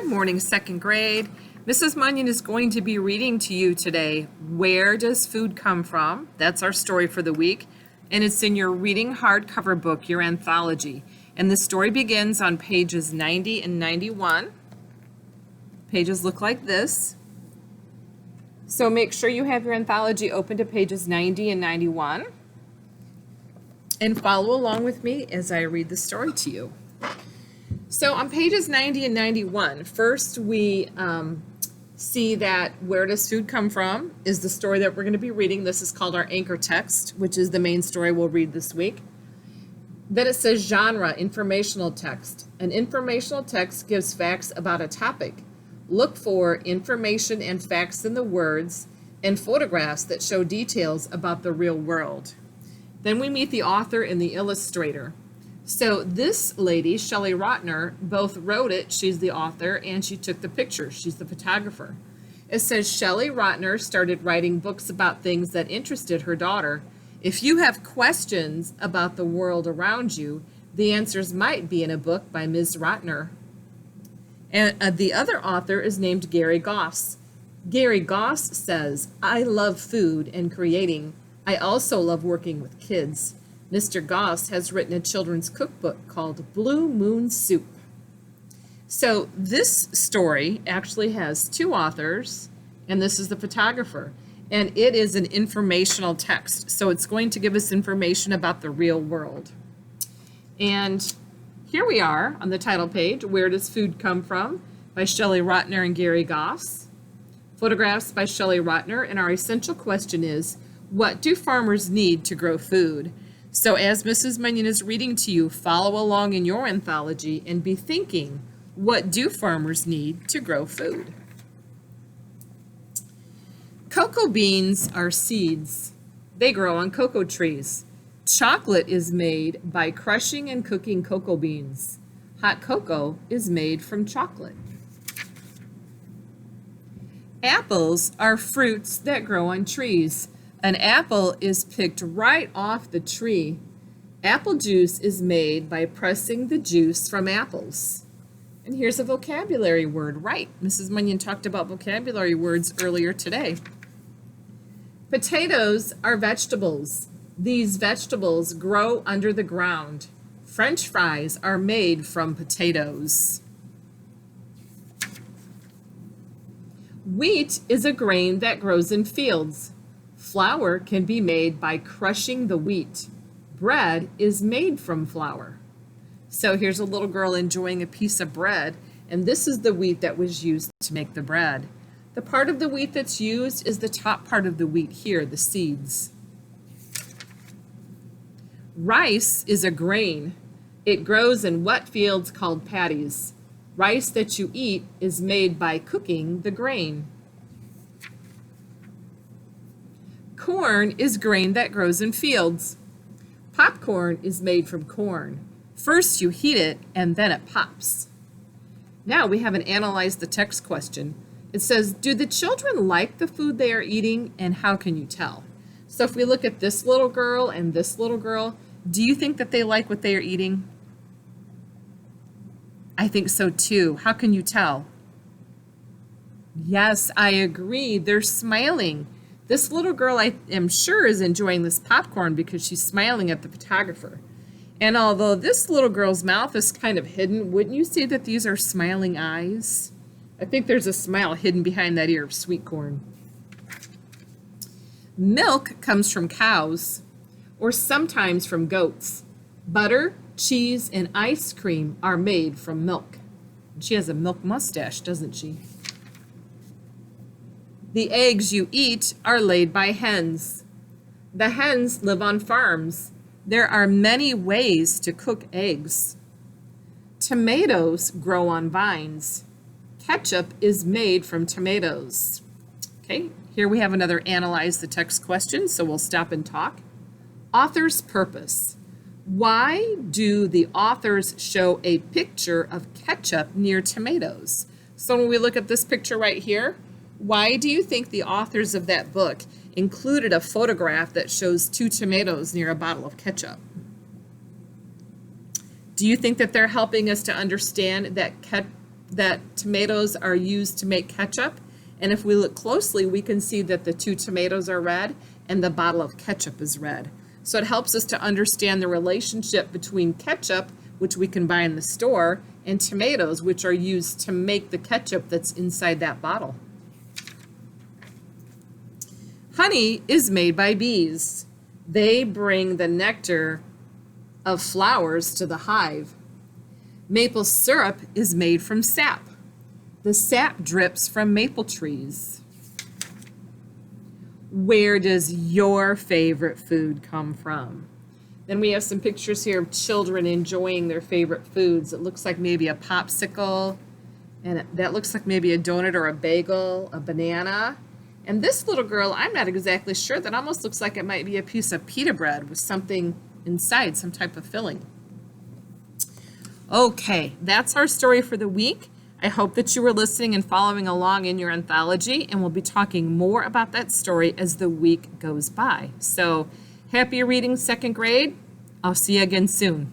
Good morning, second grade. Mrs. Munyon is going to be reading to you today, Where Does Food Come From? That's our story for the week, and it's in your reading hardcover book, your anthology. And the story begins on pages 90 and 91. Pages look like this. So make sure you have your anthology open to pages 90 and 91. And follow along with me as I read the story to you. So on pages 90 and 91, first we see that Where Does Food Come From is the story that we're going to be reading. This is called our anchor text, which is the main story we'll read this week. Then it says genre, informational text. An informational text gives facts about a topic. Look for information and facts in the words and photographs that show details about the real world. Then we meet the author and the illustrator. So this lady, Shelley Rotner, both wrote it, she's the author, and she took the picture, she's the photographer. It says Shelley Rotner started writing books about things that interested her daughter. If you have questions about the world around you, the answers might be in a book by Ms. Rotner. And the other author is named Gary Goss. Gary Goss says, I love food and creating. I also love working with kids. Mr. Goss has written a children's cookbook called Blue Moon Soup. So this story actually has two authors, and this is the photographer. And it is an informational text. So it's going to give us information about the real world. And here we are on the title page, Where Does Food Come From? By Shelley Rotner and Gary Goss. Photographs by Shelley Rotner. And our essential question is, what do farmers need to grow food? So as Mrs. Munyon is reading to you, follow along in your anthology and be thinking, what do farmers need to grow food? Cocoa beans are seeds. They grow on cocoa trees. Chocolate is made by crushing and cooking cocoa beans. Hot cocoa is made from chocolate. Apples are fruits that grow on trees. An apple is picked right off the tree. Apple juice is made by pressing the juice from apples. And here's a vocabulary word, right? Mrs. Munyon talked about vocabulary words earlier today. Potatoes are vegetables. These vegetables grow under the ground. French fries are made from potatoes. Wheat is a grain that grows in fields. Flour can be made by crushing the wheat. Bread is made from flour. So here's a little girl enjoying a piece of bread, and this is the wheat that was used to make the bread. The part of the wheat that's used is the top part of the wheat here, the seeds. Rice is a grain. It grows in wet fields called paddies. Rice that you eat is made by cooking the grain. Corn is grain that grows in fields. Popcorn is made from corn. First you heat it and then it pops. Now we have an analyze the text question. It says, do the children like the food they are eating, and how can you tell? So if we look at this little girl and this little girl, do you think that they like what they are eating? I think so too. How can you tell? Yes, I agree. They're smiling. This little girl, I am sure, is enjoying this popcorn because she's smiling at the photographer. And although this little girl's mouth is kind of hidden, wouldn't you say that these are smiling eyes? I think there's a smile hidden behind that ear of sweet corn. Milk comes from cows, or sometimes from goats. Butter, cheese, and ice cream are made from milk. She has a milk mustache, doesn't she? The eggs you eat are laid by hens. The hens live on farms. There are many ways to cook eggs. Tomatoes grow on vines. Ketchup is made from tomatoes. Okay, here we have another analyze the text question, so we'll stop and talk. Author's purpose. Why do the authors show a picture of ketchup near tomatoes? So when we look at this picture right here, why do you think the authors of that book included a photograph that shows two tomatoes near a bottle of ketchup? Do you think that they're helping us to understand that that tomatoes are used to make ketchup. And if we look closely, we can see that the 2 tomatoes are red and the bottle of ketchup is red. So it helps us to understand the relationship between ketchup, which we can buy in the store, and tomatoes, which are used to make the ketchup that's inside that bottle. Honey is made by bees. They bring the nectar of flowers to the hive. Maple syrup is made from sap. The sap drips from maple trees. Where does your favorite food come from? Then we have some pictures here of children enjoying their favorite foods. It looks like maybe a popsicle, and that looks like maybe a donut or a bagel, a banana. And this little girl, I'm not exactly sure, that almost looks like it might be a piece of pita bread with something inside, some type of filling. Okay, that's our story for the week. I hope that you were listening and following along in your anthology, and we'll be talking more about that story as the week goes by. So, happy reading, second grade. I'll see you again soon.